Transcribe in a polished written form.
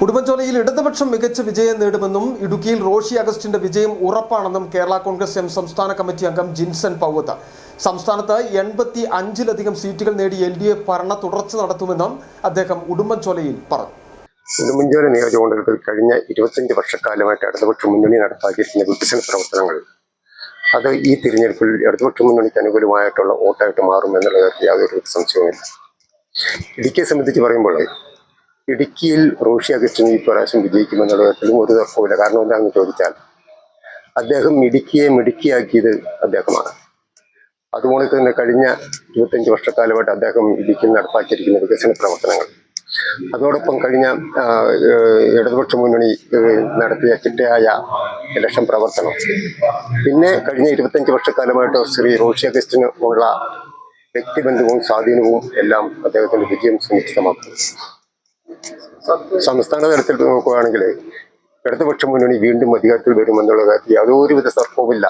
ഉടുമ്പൻചോലയിൽ ഇടതുപക്ഷം മികച്ച വിജയം നേടുമെന്നും ഇടുക്കിയിൽ റോഷി അഗസ്റ്റിന്റെ വിജയം ഉറപ്പാണെന്നും കേരള കോൺഗ്രസ് എം സംസ്ഥാന കമ്മിറ്റി അംഗം ജിൻസൺ പൗവത്ത്. സംസ്ഥാനത്ത് 85-ലധികം സീറ്റുകൾ നേടി LDF ഭരണ തുടർച്ച നടത്തുമെന്നും അദ്ദേഹം ഉടുമ്പൻചോലയിൽ പറഞ്ഞു. ഉടുമ്പൻചോല നിയോജകമണ്ഡലത്തിൽ കഴിഞ്ഞ 25 വർഷക്കാലമായിട്ട് ഇടതുപക്ഷ മുന്നണി നടപ്പാക്കിയിരിക്കുന്ന വികസന പ്രവർത്തനങ്ങൾ അത് ഈ തിരഞ്ഞെടുപ്പിൽ ഇടതുപക്ഷ മുന്നണിക്ക് അനുകൂലമായിട്ടുള്ള വോട്ടായിട്ട് മാറും എന്നുള്ള കാര്യത്തിൽ യാതൊരു സംശയവുമില്ല. ഇടുക്കിയെ സംബന്ധിച്ച് പറയുമ്പോൾ ഇടുക്കിയിൽ റോഷി അഗസ്റ്റിൻ ഈ പ്രാവശ്യം വിജയിക്കുമെന്നുള്ള കാര്യത്തിലും ഒരു തർക്കവുമില്ല. കാരണം എന്താണെന്ന് ചോദിച്ചാൽ അദ്ദേഹം ഇടുക്കിയെ മിടുക്കിയാക്കിയത് അദ്ദേഹമാണ്. അതുപോലെ തന്നെ കഴിഞ്ഞ 25 വർഷക്കാലമായിട്ട് അദ്ദേഹം ഇടുക്കിയിൽ നടപ്പാക്കിയിരിക്കുന്ന വികസന പ്രവർത്തനങ്ങൾ, അതോടൊപ്പം കഴിഞ്ഞ ഇടതുപക്ഷ മുന്നണി നടത്തിയ ചിട്ടയായ ഇലക്ഷൻ പ്രവർത്തനം, പിന്നെ കഴിഞ്ഞ 25 വർഷക്കാലമായിട്ട് ശ്രീ റോഷി അഗസ്റ്റിന് ഉള്ള വ്യക്തിബന്ധവും സ്വാധീനവും എല്ലാം അദ്ദേഹത്തിന്റെ വിജയം സുനിശ്ചിതമാക്കുന്നു. സംസ്ഥാന തലത്തിൽ നോക്കുകയാണെങ്കിൽ ഇടതുപക്ഷ മുന്നണി വീണ്ടും അധികാരത്തിൽ വരുമെന്നുള്ള കാര്യത്തിൽ യാതൊരുവിധ തർക്കവുമില്ല.